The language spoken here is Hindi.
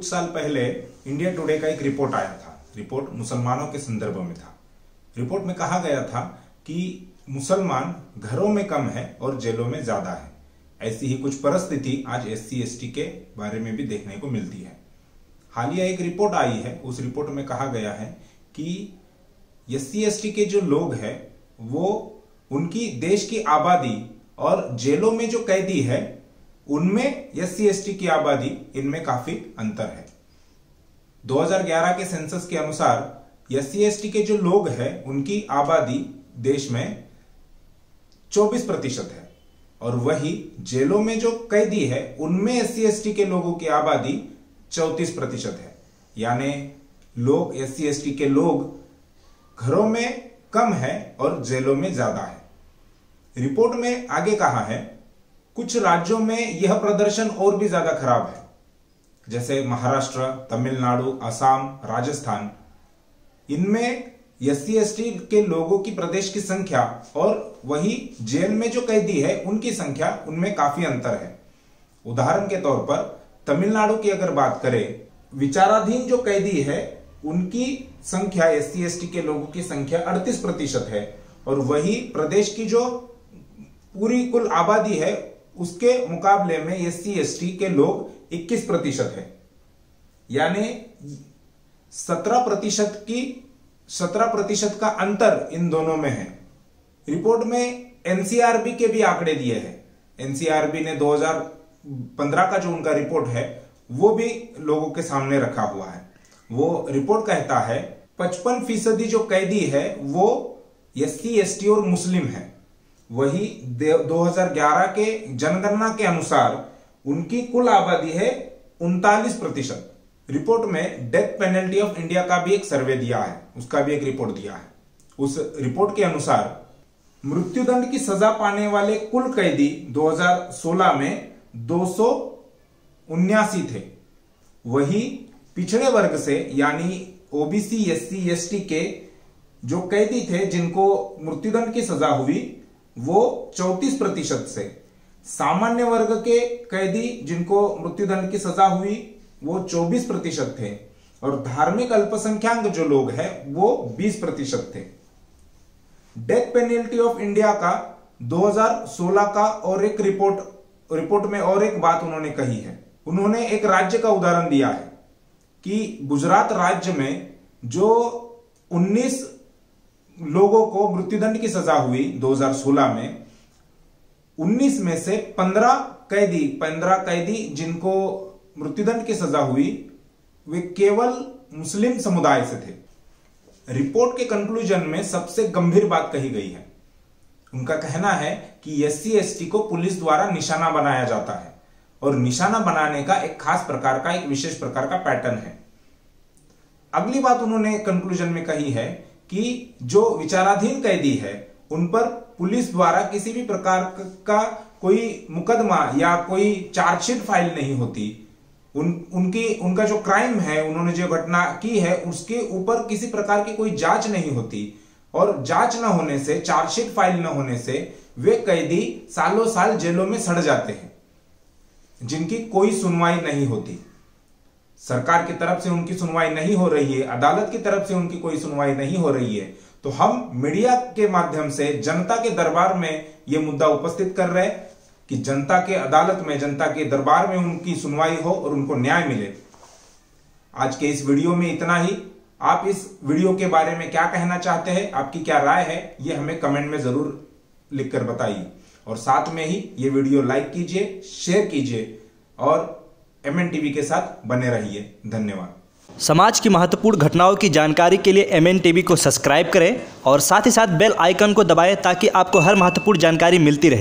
साल पहले इंडिया टुडे का एक रिपोर्ट आया था। रिपोर्ट मुसलमानों के संदर्भ में था। रिपोर्ट में कहा गया था कि मुसलमान घरों में कम है और जेलों में ज्यादा है। ऐसी ही कुछ परिस्थिति आज SC ST के बारे में भी देखने को मिलती है। हालिया एक रिपोर्ट आई है, उस रिपोर्ट में कहा गया है कि SC ST के जो लोग हैं वो उनकी देश की आबादी और जेलों में जो कैदी है उनमें SC ST की आबादी इनमें काफी अंतर है। 2011 के सेंसस के अनुसार SC ST के जो लोग हैं उनकी आबादी देश में 24% है और वही जेलों में जो कैदी है उनमें SC ST के लोगों की आबादी 34% है। यानी लोग SC ST के लोग घरों में कम है और जेलों में ज्यादा है। रिपोर्ट में आगे कहा है कुछ राज्यों में यह प्रदर्शन और भी ज्यादा खराब है, जैसे महाराष्ट्र, तमिलनाडु, असम, राजस्थान। इनमें SC ST के लोगों की प्रदेश की संख्या और वही जेल में जो कैदी है उनकी संख्या उनमें काफी अंतर है। उदाहरण के तौर पर तमिलनाडु की अगर बात करें, विचाराधीन जो कैदी है उनकी संख्या SC ST के लोगों की संख्या 38% है और वही प्रदेश की जो पूरी कुल आबादी है उसके मुकाबले में SC ST के लोग 21% है। यानी 17% का अंतर इन दोनों में है। रिपोर्ट में NCRB के भी आंकड़े दिए हैं। NCRB ने 2015 का जो उनका रिपोर्ट है वो भी लोगों के सामने रखा हुआ है। वो रिपोर्ट कहता है 55% जो कैदी है वो SC ST और मुस्लिम है। वही 2011 के जनगणना के अनुसार उनकी कुल आबादी है 39%। रिपोर्ट में डेथ पेनल्टी ऑफ इंडिया का भी एक सर्वे दिया है, उसका भी एक रिपोर्ट दिया है। उस रिपोर्ट के अनुसार मृत्युदंड की सजा पाने वाले कुल कैदी 2016 में 279 थे। वही पिछड़े वर्ग से यानी OBC SC ST के जो कैदी थे जिनको मृत्युदंड की सजा हुई वो 34% से, सामान्य वर्ग के कैदी जिनको मृत्युदंड की सजा हुई वो 24% थे और धार्मिक अल्पसंख्याक जो लोग हैं वो 20% थे। डेथ पेनल्टी ऑफ इंडिया का 2016 का और एक रिपोर्ट में और एक बात उन्होंने कही है। उन्होंने एक राज्य का उदाहरण दिया है कि गुजरात राज्य में जो 19 लोगों को मृत्युदंड की सजा हुई 2016 में, 19 में से 15 कैदी जिनको मृत्युदंड की सजा हुई वे केवल मुस्लिम समुदाय से थे। रिपोर्ट के कंक्लूजन में सबसे गंभीर बात कही गई है। उनका कहना है कि SC ST को पुलिस द्वारा निशाना बनाया जाता है और निशाना बनाने का एक खास प्रकार का, एक विशेष प्रकार का पैटर्न है। अगली बात उन्होंने कंक्लूजन में कही है कि जो विचाराधीन कैदी है उन पर पुलिस द्वारा किसी भी प्रकार का कोई मुकदमा या कोई चार्जशीट फाइल नहीं होती। उनका जो क्राइम है, उन्होंने जो घटना की है उसके ऊपर किसी प्रकार की कोई जांच नहीं होती और जांच न होने से, चार्जशीट फाइल न होने से वे कैदी सालों साल जेलों में सड़ जाते हैं जिनकी कोई सुनवाई नहीं होती। सरकार की तरफ से उनकी सुनवाई नहीं हो रही है, अदालत की तरफ से उनकी कोई सुनवाई नहीं हो रही है। तो हम मीडिया के माध्यम से जनता के दरबार में यह मुद्दा उपस्थित कर रहे हैं कि जनता के अदालत में, जनता के दरबार में उनकी सुनवाई हो और उनको न्याय मिले। आज के इस वीडियो में इतना ही। आप इस वीडियो के बारे में क्या कहना चाहते हैं, आपकी क्या राय है, ये हमें कमेंट में जरूर लिखकर बताइए और साथ में ही ये वीडियो लाइक कीजिए, शेयर कीजिए और MN TV के साथ बने रहिए। धन्यवाद। समाज की महत्वपूर्ण घटनाओं की जानकारी के लिए MN TV को सब्सक्राइब करें और साथ ही साथ बेल आइकन को दबाएं ताकि आपको हर महत्वपूर्ण जानकारी मिलती रहे।